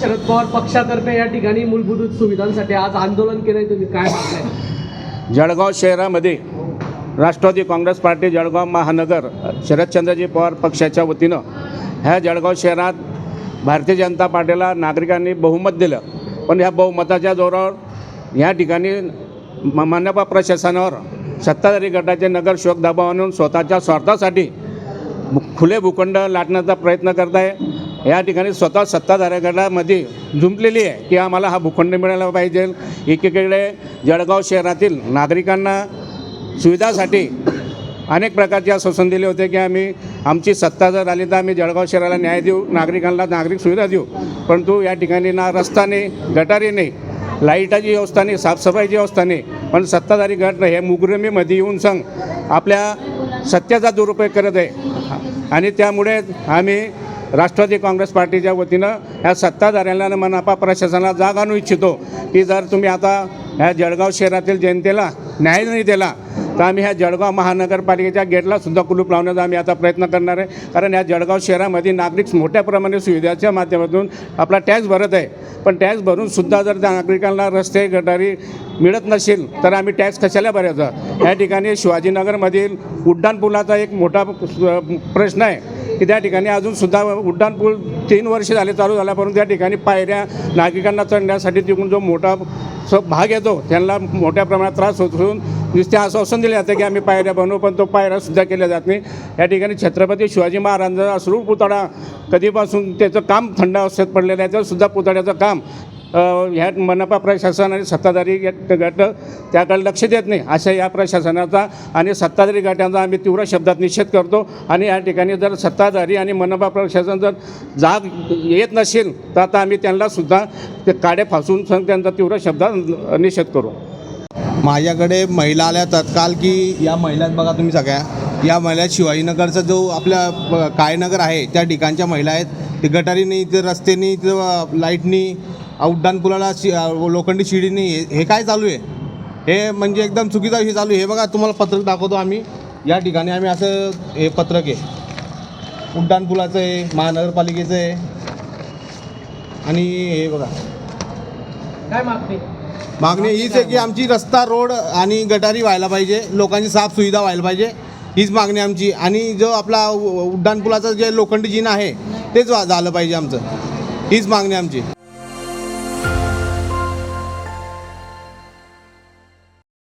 शरद पवार पक्षातर्फे या ठिकाणी मूलभूत सुविधांसाठी आज आंदोलन केलंय, तुम्ही काय मागताय? जळगाव शहरामध्ये राष्ट्रवादी काँग्रेस पार्टी जळगाव महानगर शरदचंद्रजी पवार पक्षाच्या वतीनं ह्या जळगाव शहरात भारतीय जनता पार्टीला नागरिकांनी बहुमत दिलं, पण ह्या बहुमताच्या जोरावर या ठिकाणी मानपा प्रशासनावर सत्ताधारी गटाचे नगरसेवक दबाव आणून स्वतःच्या स्वार्थासाठी खुले भूखंड लाटण्याचा प्रयत्न करत आहे। या ठिकाणी स्वतः सत्ताधारी गटामध्ये जुंपलेली आहे की आम्हाला हा भूखंड मिळाला पाहिजे। एकीकडे जळगाव शहरातील नागरिकांना सुविधासाठी अनेक प्रकारचे आश्वासन दिले होते की आमची सत्ता जर आली तर आम्ही जळगाव शहराला न्याय देऊ, नागरिकांना नागरिक सुविधा देऊ, परंतु या ठिकाणी ना रस्ता नाही, गटारी नाही, लाईटाची व्यवस्था नाही, साफसफाईची व्यवस्था नाही। पण सत्ताधारी गट हे मुगरमीमध्ये येऊन सांग आपल्या सत्तेचा दुरुपयोग करत आहे आणि त्यामुळे आम्ही राष्ट्रवादी काँग्रेस पार्टीच्या वतीनं ह्या सत्ताधाऱ्यांना मनपा प्रशासनाला जाग आणू इच्छितो की जर तुम्ही आता ह्या जळगाव शहरातील जनतेला न्याय नाही दिला तर आम्ही ह्या जळगाव महानगरपालिकेच्या गेटलासुद्धा कुलूप लावण्याचा आम्ही आता प्रयत्न करणार आहे। कारण ह्या जळगाव शहरामध्ये नागरिक मोठ्या प्रमाणात सुविधाच्या माध्यमातून आपला टॅक्स भरत आहे, पण टॅक्स भरूनसुद्धा जर त्या नागरिकांना रस्ते गटारी मिळत नसेल तर आम्ही टॅक्स कशाला भरायचा। या ठिकाणी शिवाजीनगरमधील उड्डाणपुलाचा एक मोठा प्रश्न आहे की त्या ठिकाणी अजूनसुद्धा उड्डाणपूल 3 वर्ष झाले चालू झाला, परंतु त्या ठिकाणी पायऱ्या नागरिकांना चढण्यासाठी तिकडून जो मोठा भाग येतो त्यांना मोठ्या प्रमाणात त्रास होऊन नुसते आश्वासन दिले जाते की आम्ही पायऱ्या बनवू, पण तो पायऱ्यासुद्धा केल्या जात नाही। या ठिकाणी छत्रपती शिवाजी महाराजांचा अश्रू पुतळा कधीपासून त्याचं काम थंड अवस्थेत पडलेलं आहे, त्यासुद्धा पुतळ्याचं काम ह्या मनपा प्रशासन आणि सत्ताधारी गट त्याकडे लक्ष देत नाही। अशा या प्रशासनाचा आणि सत्ताधारी गटांचा आम्ही तीव्र शब्दात निषेध करतो आणि या ठिकाणी जर सत्ताधारी आणि मनपा प्रशासन जर जाग येत नसेल तर आता आम्ही त्यांनासुद्धा ते काडे फासून त्यांचा तीव्र शब्दात निषेध करू। माझ्याकडे महिला आल्या तत्काल की या महिलात बघा तुम्ही सगळ्या या महिला शिवाजीनगरचा जो आपल्या काळेनगर आहे त्या ठिकाणच्या महिला आहेत, ते गटारी नाही, ते रस्ते नाही, ते लाईट नाही, उड्डाणपुलाला लोखंडी शिडी नाही, हे काय चालू आहे? हे म्हणजे एकदम चुकीचं हे चालू आहे। हे बघा तुम्हाला पत्रक दाखवतो आम्ही, या ठिकाणी आम्ही असं हे पत्रक आहे उड्डाणपुलाचं आहे, महानगरपालिकेचं आहे आणि हे बघा काय मागणी हीच आहे की आमची रस्ता रोड आणि गटारी व्हायला पाहिजे, लोकांची साफ सुविधा व्हायला पाहिजे, हीच मागणी आमची। आणि जो आपला उड्डाणपुलाचं जे लोखंडी जिना आहे तेच झालं पाहिजे आमचं, हीच मागणी आमची।